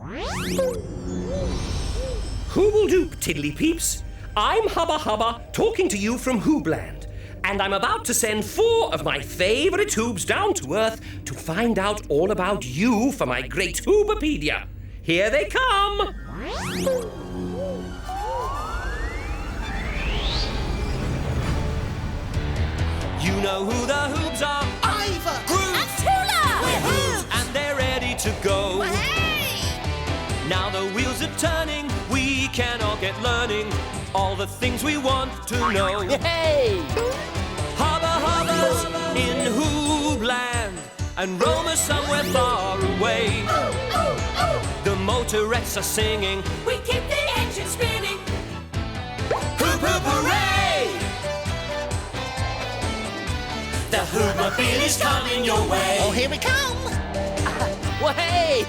Hoobledoop, Tiddlypeeps. I'm Hubba, talking to you from Hoobland. And I'm about to send 4 of my favourite Hoobs down to Earth to find out all about you for my great Hoobapedia. Here they come! You know who the Hoobs are? Iver, Groove, and Tula! We're Hoobs, and they're ready to go. Hey! Now the wheels are turning, we can all get learning all the things we want to know. Hey! Hubba's in Hoobland, and Roma somewhere far away. The motorettes are singing, we keep the engine spinning. Hoop, hoop, hooray! The Hoobmobile is coming your way. Oh, here we come! Well, hey!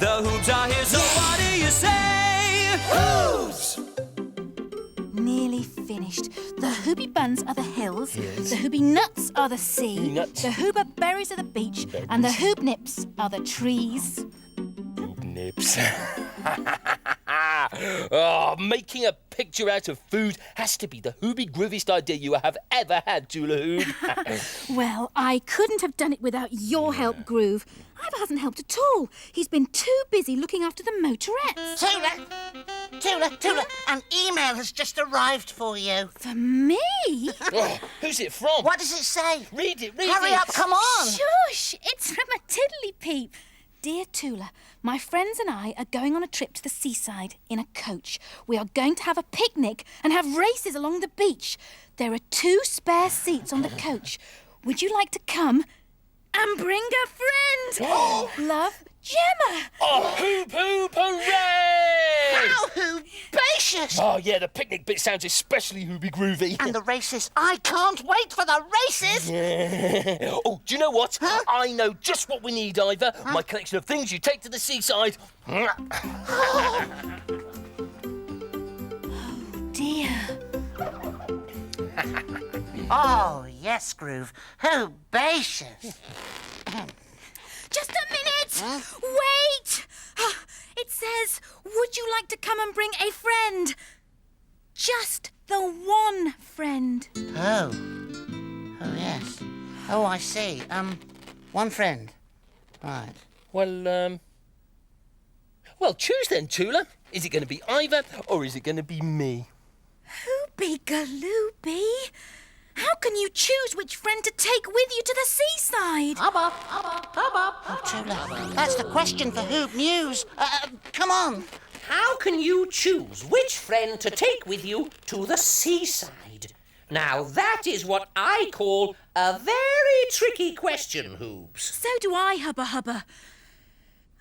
The Hoobs are here, so what do you say? Hoobs! Nearly finished. The Hoobie buns are the hills, the Hoobie nuts are the sea, Nuts. the Hooba berries are the beach, and the Hoob nips are the trees. Nips. Oh, making a picture out of food has to be the Hoobie grooviest idea you have ever had, Tula Hoob. Well, I couldn't have done it without your help, Groove. Ivor hasn't helped at all. He's been too busy looking after the motorettes. Tula, an email has just arrived for you. For me? Oh, who's it from? What does it say? Read it. Hurry up, come on! Shush! It's from a Tiddlypeep. Dear Tula, my friends and I are going on a trip to the seaside in a coach. We are going to have a picnic and have races along the beach. There are 2 spare seats on the coach. Would you like to come and bring a friend? Love, Gemma. Oh, Hoop, hooray! How hoobacious! Oh, yeah, the picnic bit sounds especially Hoobie groovy. And the races. I can't wait for the races! Yeah. Oh, do you know what? Huh? I know just what we need, Ivor. My collection of things you take to the seaside. Dear. Oh, yes, Groove. Hoobacious. Just a minute! Wait! It says, would you like to come and bring a friend? Just the one friend. Oh, yes. Oh, I see. One friend. Right. Well, choose then, Tula. Is it going to be Ivor or is it going to be me? Hoobie galooby. How can you choose which friend to take with you to the seaside? Hubba. Oh, Tula, that's the question for Hoob News. Come on. How can you choose which friend to take with you to the seaside? Now, that is what I call a very tricky question, Hoobs. So do I, Hubba.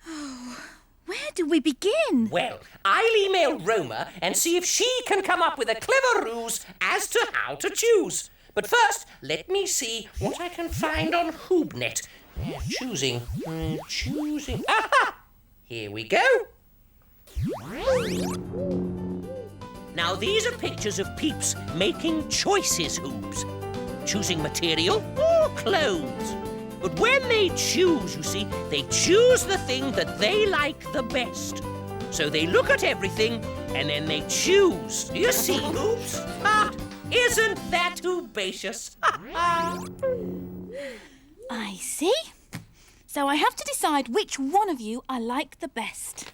Oh, where do we begin? Well, I'll email Roma and see if she can come up with a clever ruse as to how to choose. But first, let me see what I can find on HoobNet. Choosing. Aha! Here we go. Now, these are pictures of peeps making choices, Hoobs. Choosing material or clothes. But when they choose, you see, they choose the thing that they like the best. So they look at everything and then they choose. Do you see, Hoobs? Isn't that hoobacious? I see. So I have to decide which one of you I like the best.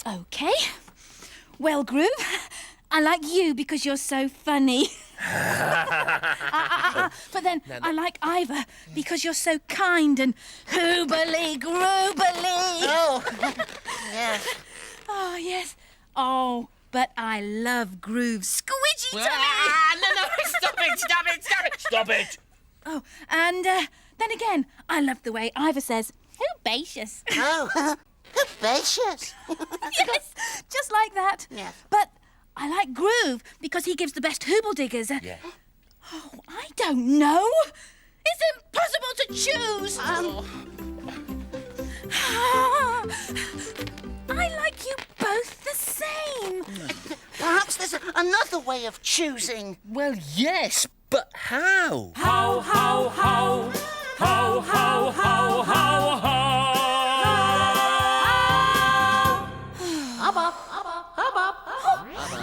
OK. Well, Groove, I like you because you're so funny. But then I like Ivor because you're so kind and hoobelly groobelly. Oh, yes. Oh, yes. Oh, but I love Groove's squidgy tummy. No, stop it. Oh, and then again, I love the way Ivor says, hoobacious. Oh, hoobacious. Yes, just like that. Yes. But I like Groove because he gives the best hooble diggers. Yeah. Oh, I don't know. It's impossible to choose. I like you both the same. Perhaps there's another way of choosing. Well, yes, but how? How?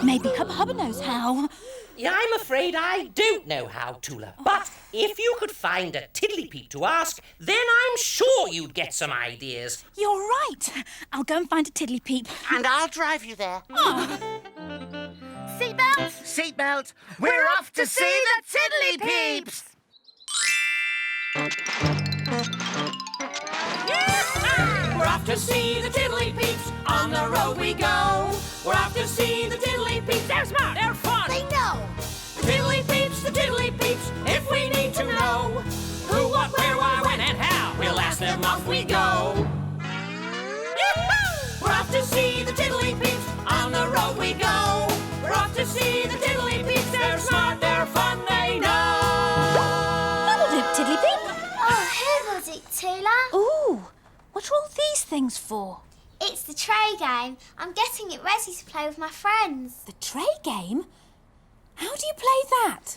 Maybe Hubba knows how. Yeah, I'm afraid I don't know how, Tula. But if you could find a Tiddlypeep to ask, then I'm sure you'd get some ideas. You're right. I'll go and find a Tiddlypeep. And I'll drive you there. Seatbelt! Seatbelt. We're off to see the Tiddlypeeps. We're off to see the Tiddlypeeps. On the road we go. We're off to see the Tiddlypeeps. They're smart. They're fun. They know. The Tiddlypeeps, if we need to know who, what, where, why, when, and how, we'll ask them, off we go. Yee-hoo! We're off to see the Tiddlypeeps, on the road we go. We're off to see the Tiddlypeeps, they're smart, they're fun, they know. That'll do, Tiddlypeep. Oh, hoobelly, Tula. Ooh, what are all these things for? It's the tray game. I'm getting it ready to play with my friends. The tray game? How do you play that?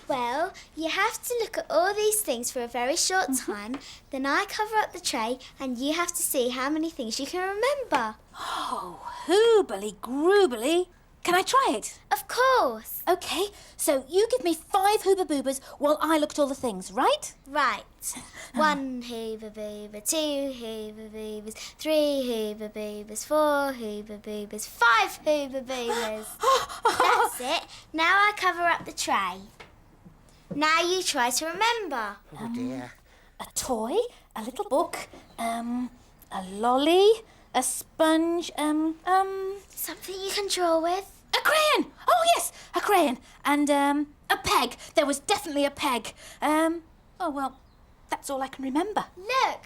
Well, you have to look at all these things for a very short time, then I cover up the tray and you have to see how many things you can remember. Oh, hoobelly, groobelly. Can I try it? Of course. OK, so you give me 5 hooba-boobas while I look at all the things, right? Right. 1 hooba-booba, 2 hooba-boobas, 3 hooba-boobas, 4 hooba-boobas, 5 hooba-boobas. That's it. Now I cover up the tray. Now you try to remember. Oh, dear. A toy, a little book, a lolly, a sponge, Something you can draw with. a crayon! Oh, yes, a crayon. And, a peg. There was definitely a peg. Oh, well, that's all I can remember. Look,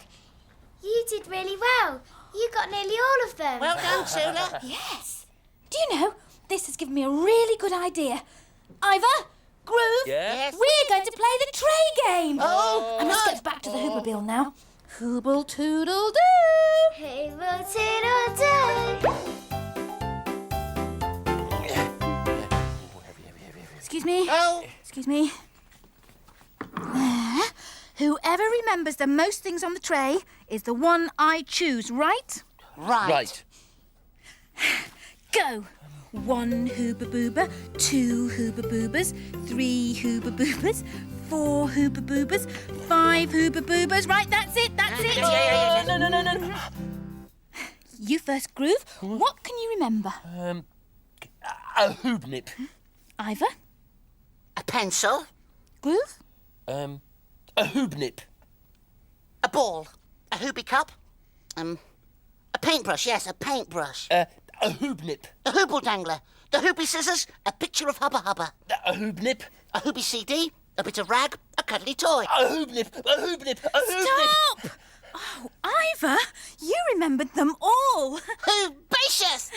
you did really well. You got nearly all of them. Well done, Tula. Yes. Do you know, this has given me a really good idea. Ivor, Groove, Yeah? we're going to play the tray game. Oh, I must good. get back to the Hoobabill now. Hoobel toodle doo. Hoobel-toodle-doo. Excuse me. Oh. Excuse me. There. Whoever remembers the most things on the tray is the one I choose, right? Right. Go. 1 hooba-booba, 2 hooba-boobas, 3 hooba-boobas, 4 hooba-boobas, 5 hooba-boobas. Right, that's it, that's it. No. You first, Groove. What can you remember? A hoobnip. Ivor? A pencil. Groove? A hoobnip. A ball. A hoobie cup. A paintbrush, yes, a paintbrush. A hoobnip. A hooble dangler. The hoobie scissors. A picture of Hubba Hubba. A hoobnip. A hoobie CD. A bit of rag. A cuddly toy. A hoobnip. A hoobnip. A hoobnip. Stop! Oh, Ivor, you remembered them all. Hoobacious!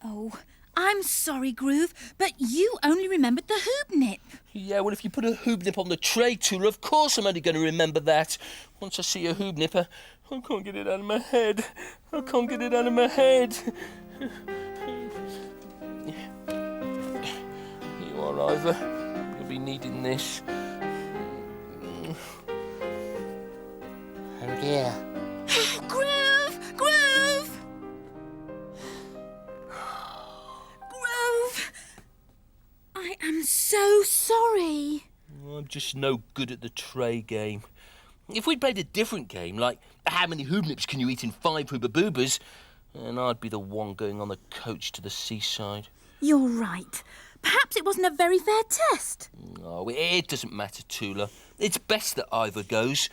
Oh, I'm sorry, Groove, but you only remembered the hoobnip. Yeah, well, if you put a hoobnip on the tray, Tula, of course I'm only going to remember that. Once I see a hoobnip, I can't get it out of my head. I can't get it out of my head. You are, Ivor. You'll be needing this. Oh, dear. Groove! Groove! Groove! I am so sorry. I'm just no good at the tray game. If we'd played a different game, like how many hoobnips can you eat in 5 hooba-boobas, then I'd be the one going on the coach to the seaside. You're right. Perhaps it wasn't a very fair test. Oh, it doesn't matter, Tula. It's best that Ivor goes.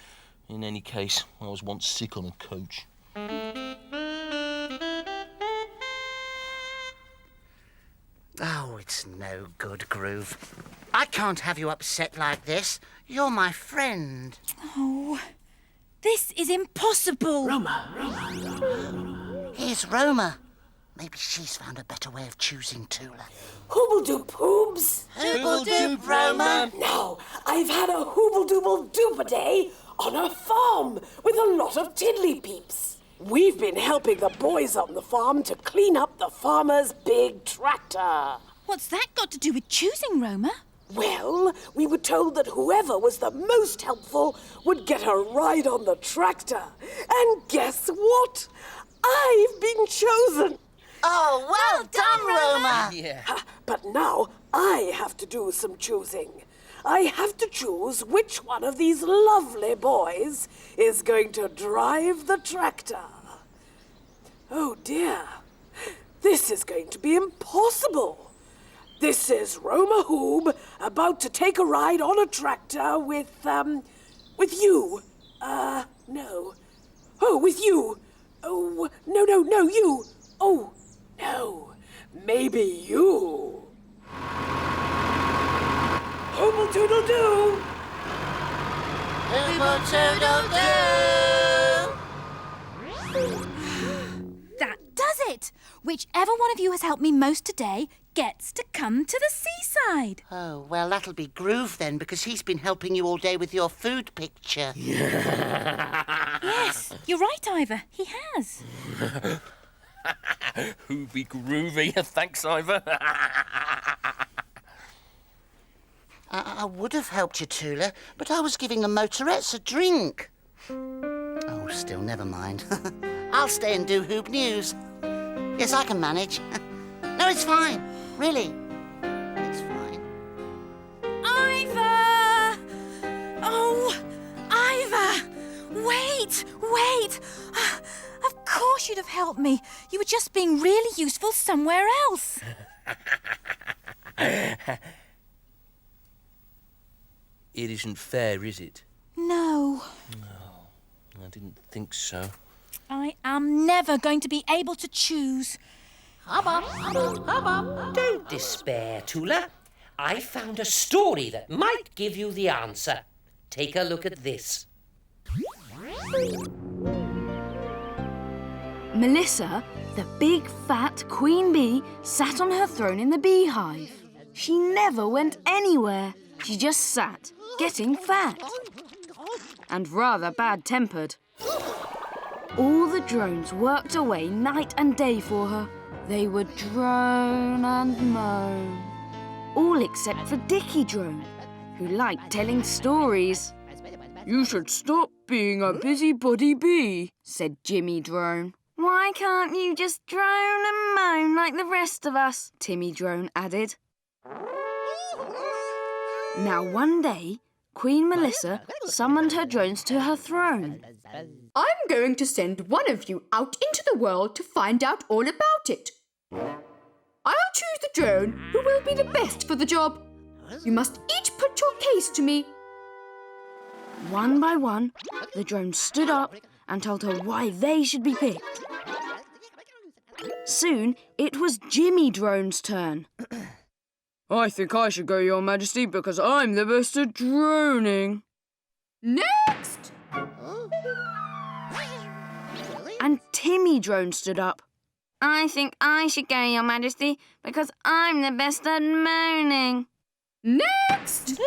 In any case, I was once sick on a coach. Oh, it's no good, Groove. I can't have you upset like this. You're my friend. Oh, this is impossible. Here's Roma. Maybe she's found a better way of choosing Tula. Hoobledoop Hoobs. Hoobledoop, Roma. Now, I've had a hoobledooble-doop a day on a farm with a lot of Tiddlypeeps. We've been helping the boys on the farm to clean up the farmer's big tractor. What's that got to do with choosing, Roma? Well, we were told that whoever was the most helpful would get a ride on the tractor. And guess what? I've been chosen. Oh, well done, Roma. Yeah. But now I have to do some choosing. I have to choose which one of these lovely boys is going to drive the tractor. Oh dear, this is going to be impossible. This is Roma Hoob about to take a ride on a tractor with you. No. Oh, with you. Oh, no, you. Oh, no. Maybe you. Hoobel-toodle-doo. Hoobel-toodle-doo. That does it! Whichever one of you has helped me most today gets to come to the seaside. Oh, well, that'll be Groove then, because he's been helping you all day with your food picture. Yes, you're right, Ivor. He has. Hoobie groovy. Thanks, Ivor. I would have helped you, Tula, but I was giving the motorettes a drink. Oh, still, never mind. I'll stay and do Hoob News. Yes, I can manage. No, it's fine. Really. It's fine. Ivor! Oh, Ivor! Wait! Of course you'd have helped me. You were just being really useful somewhere else. It isn't fair, is it? No. No, I didn't think so. I am never going to be able to choose. Hubba. Don't despair, Tula. I found a story that might give you the answer. Take a look at this. Melissa, the big fat queen bee, sat on her throne in the beehive. She never went anywhere. She just sat, getting fat. And rather bad-tempered. All the drones worked away night and day for her. They would drone and moan. All except for Dicky Drone, who liked telling stories. "You should stop being a busybody bee," said Jimmy Drone. "Why can't you just drone and moan like the rest of us?" Timmy Drone added. Now one day, Queen Melissa summoned her drones to her throne. "I'm going to send one of you out into the world to find out all about it. I'll choose the drone who will be the best for the job. You must each put your case to me." One by one, the drones stood up and told her why they should be picked. Soon, it was Jimmy Drone's turn. "I think I should go, Your Majesty, because I'm the best at droning." Next! And Timmy Drone stood up. "I think I should go, Your Majesty, because I'm the best at moaning." Next!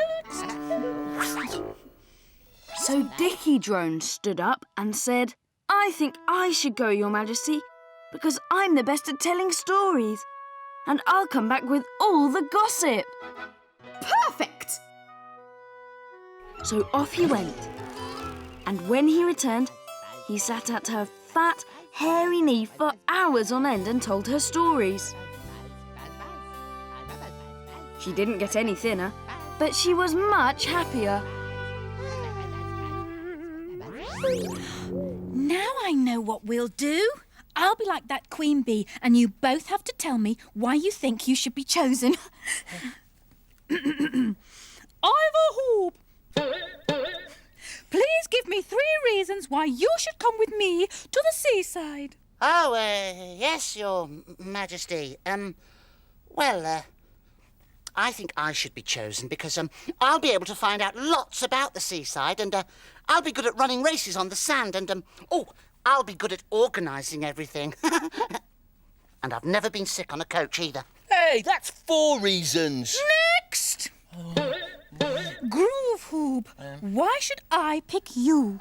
So Dicky Drone stood up and said, "I think I should go, Your Majesty, because I'm the best at telling stories. And I'll come back with all the gossip." Perfect! So off he went. And when he returned, he sat at her fat, hairy knee for hours on end and told her stories. She didn't get any thinner, but she was much happier. Now I know what we'll do. I'll be like that queen bee, and you both have to tell me why you think you should be chosen. Ivor Hoob, please give me 3 reasons why you should come with me to the seaside. Oh, yes, Your Majesty. I think I should be chosen because I'll be able to find out lots about the seaside, and I'll be good at running races on the sand, and I'll be good at organising everything. And I've never been sick on a coach either. Hey, that's 4 reasons. Next! Groove Hoob, why should I pick you?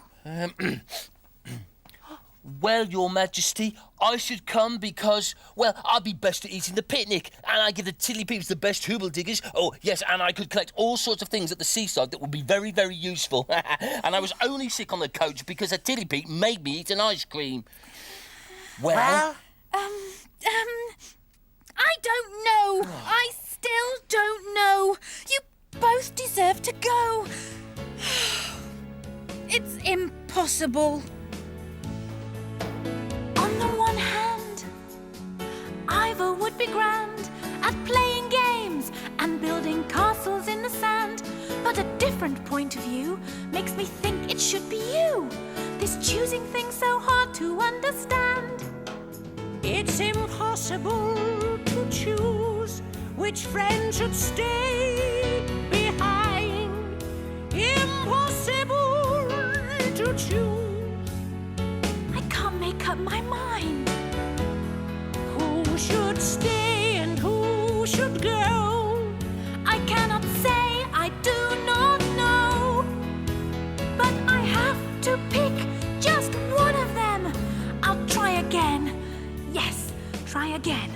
Well, Your Majesty, I should come because, well, I'll be best at eating the picnic, and I give the Tiddlypeeps the best hoobel diggers. Oh, yes, and I could collect all sorts of things at the seaside that would be very, very useful. And I was only sick on the coach because a Tiddlypeep made me eat an ice cream. Well... I don't know. I still don't know. You both deserve to go. It's impossible. On the one hand, Iver would be grand at playing games and building castles in the sand. But a different point of view makes me think it should be you. This choosing thing so hard to understand. It's impossible to choose which friend should stay behind. Impossible to choose. I can't make up my mind. Who should stay and who should go? I cannot say, I do not know. But I have to pick just one of them. I'll try again. Yes, try again.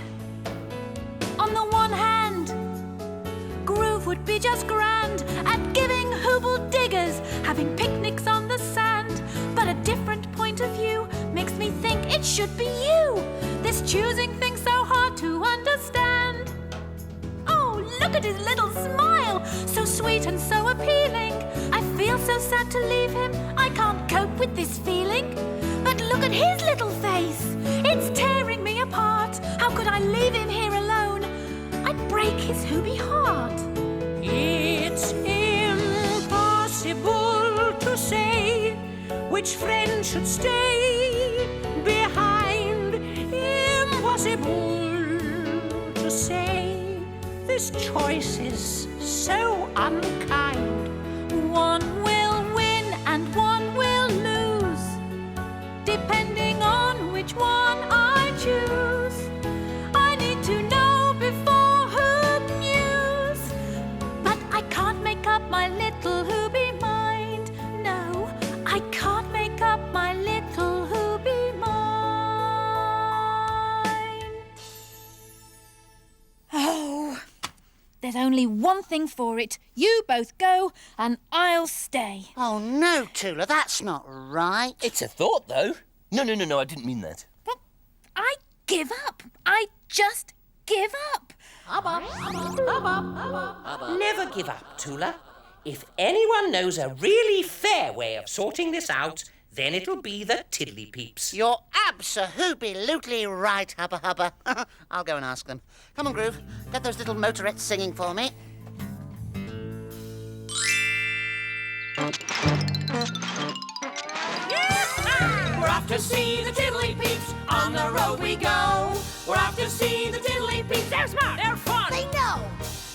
On the one hand, Groove would be just grand at giving hooble diggers, having picnics on the sand. But a different point of view makes me think it should be you. This choosing thing so hard to understand. Oh, look at his little smile, so sweet and so appealing. I feel so sad to leave him, I can't cope with this feeling. But look at his little face, it's tearing me apart. How could I leave him here alone? I'd break his hooby heart. It's impossible to say which friend should stay behind. Impossible to say. This choice is so unkind. One will win and one will lose, depending on which one I choose. I need to know before who muse. But I can't make up my little hooby mind. No, I can't make up my little hooby mind. Oh, there's only one thing for it. You both go and I'll stay. Oh, no, Tula, that's not right. It's a thought, though. No, I didn't mean that. But I give up. I just give up. Never give up, Tula. If anyone knows a really fair way of sorting this out, then it'll be the Tiddlypeeps. You're absolutely right, Hubba Hubba. I'll go and ask them. Come on, Groove. Get those little motorettes singing for me. We're off to see the Tiddlypeeps. On the road we go. We're off to see the Tiddlypeeps. They're smart. They're fun. They know.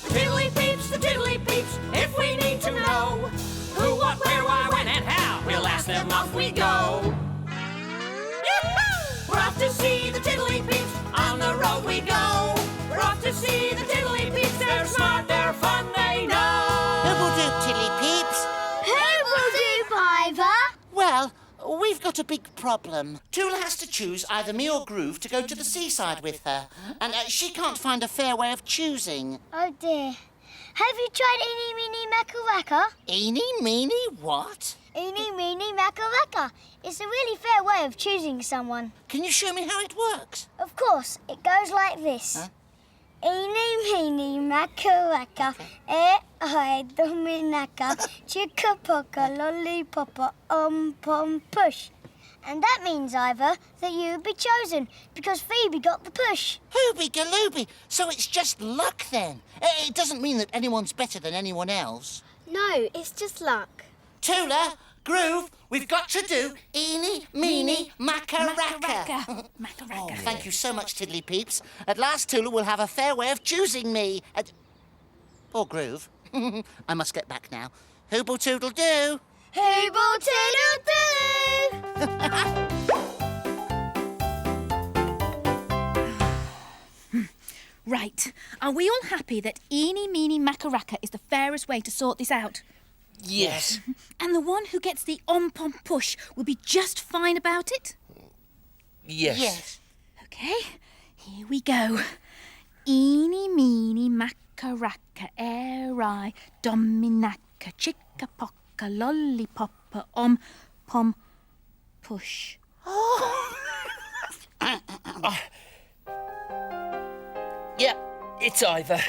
The Tiddlypeeps, the Tiddlypeeps. If we need to know who, what, where, why, when, and how, we'll ask them. Off we go. Yee-hoo! We're off to see the Tiddlypeeps. On the road we go. We're off to see the Tiddlypeeps. They're smart. They're fun. They know. Who'll do, Tiddlypeeps? Who will do, Iver? Well, we've got a big problem. Tula has to choose either me or Groove to go to the seaside with her. And she can't find a fair way of choosing. Oh dear. Have you tried Eeny, Meeny, Macaracca? Eeny, meeny, what? Eeny, Meeny, Macaracca. It's a really fair way of choosing someone. Can you show me how it works? Of course, it goes like this. Huh? Eeny, Meeny, Macaracca. I dominaka. Chicka poka, lollipopper, pom, push. And that means, Iver, that you would be chosen, because Phoebe got the push. Hooby galooby. So it's just luck then. It doesn't mean that anyone's better than anyone else. No, it's just luck. Tula, Groove, we've got to do Eeny, Meeny, Macaracca. Macaracca. Oh, thank you so much, Tiddlypeeps. At last, Tula will have a fair way of choosing me. Or Groove. I must get back now. Hooble toodle do. Hooble toodle doo! Right. Are we all happy that Eeny, Meeny, Macaracca is the fairest way to sort this out? Yes. And the one who gets the pom push will be just fine about it? Yes. OK, here we go. Eeny, Meeny, Macaracca, I dominaka, chicka poka, lollipopper, pom, push. Right, Ivor.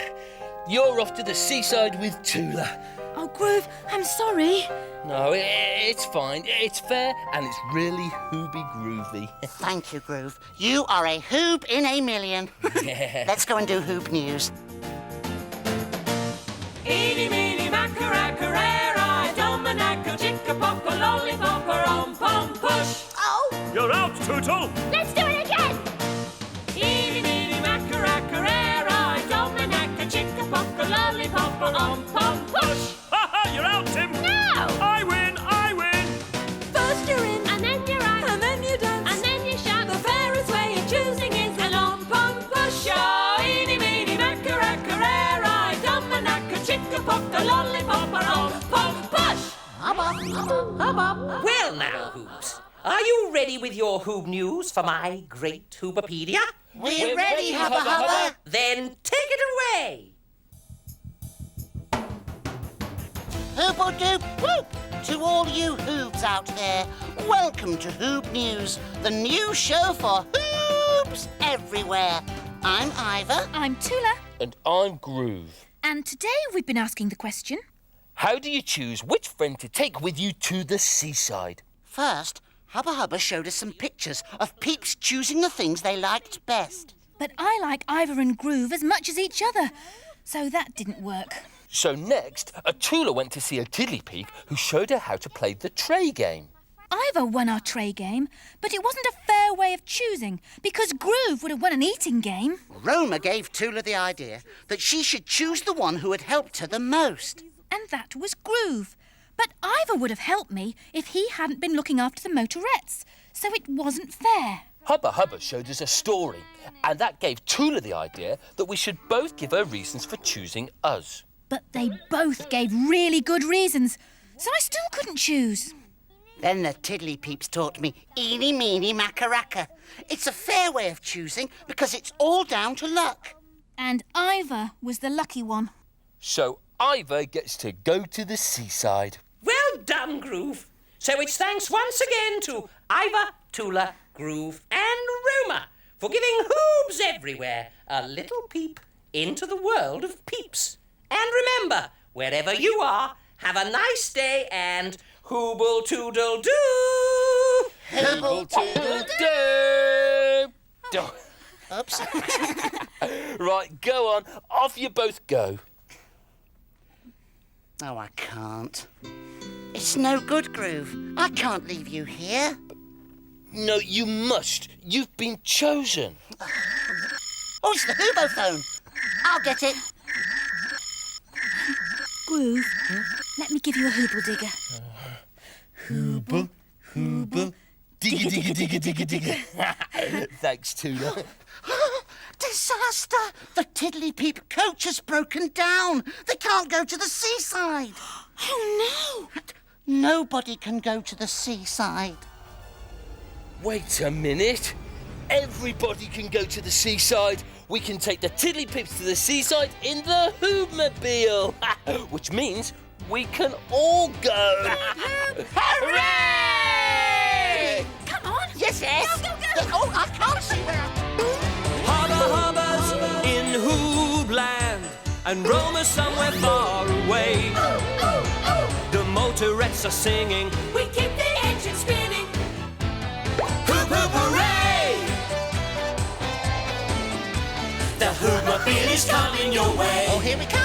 You're off to the seaside with Tula. Oh, Groove, I'm sorry. No, it's fine. It's fair and it's really hooby groovy. Thank you, Groove. You are a hoob in a million. Let's go and do Hoob News. Eeny, meeny, macaracarera, domanacco, chicka-pocka, lollipopper, pom push. Oh! You're out, Tootle! Let's do it again. Eeny, meeny, macaracarera, domanacco, chicka-pocka, lollipopper, pom push. Ha ha! You're out, Timp! No! I win! I win! First you're in, and then you're out, and then you dance, and then you shout. The fairest way of choosing is an pom push. Oh, eeny, meeny, macaracarera, domanacco, chicka-pocka, lollipopper, pom push. Hubba! Well now, Hoobs, are you ready with your Hoob News for my great Hoobapedia? We're ready, Hubba Hubba! Then take it away. Hooble-doop whoop! To all you Hoobs out there, welcome to Hoob News, the new show for Hoobs everywhere. I'm Ivor. I'm Tula. And I'm Groove. And today we've been asking the question, How do you choose which friend to take with you to the seaside? First, Hubba Hubba showed us some pictures of peeps choosing the things they liked best. but I like Iver and Groove as much as each other, so that didn't work. So next, Tula went to see a Tiddlypeep who showed her how to play the tray game. Iver won our tray game, but it wasn't a fair way of choosing, because Groove would have won an eating game. Roma gave Tula the idea that she should choose the one who had helped her the most. And that was Groove. But Iver would have helped me if he hadn't been looking after the motorettes, so it wasn't fair. Hubba showed us a story, and that gave Tula the idea that we should both give her reasons for choosing us. But they both gave really good reasons, so I still couldn't choose. Then the Tiddlypeeps taught me eeny, meeny, macaracca. It's a fair way of choosing because it's all down to luck. And Iver was the lucky one. So Iver gets to go to the seaside. Well done, Groove. So it's thanks once again to Iver, Tula, Groove and Roma for giving Hoobs everywhere a little peep into the world of peeps. And remember, wherever you are, have a nice day and hooble toodle doo! Hooble toodle doo! Oops. Right, go on. Off you both go. Oh, I can't. It's no good, Groove. I can't leave you here. No, you must. You've been chosen. Oh, it's the Hoobophone. I'll get it. Groove, let me give you a hooble digger. Hooble, digga, digga, digga, digga, digga. Thanks, Tula. Disaster! The Tiddlypeep coach has broken down. They can't go to the seaside. Oh, no! Nobody can go to the seaside. Wait a minute. Everybody can go to the seaside. We can take the Tiddlypeeps to the seaside in the Hoobmobile, which means we can all go. Hooray! Come on! Yes, yes. Go, go, go! Oh, I can't see where. Hubba Hubba's in Hoobland, and Roma somewhere far away. The motorettes are singing, we keep the engine spinning. Hoop, hoop, hooray! The Hoobmobile is coming your way. Oh, here we come.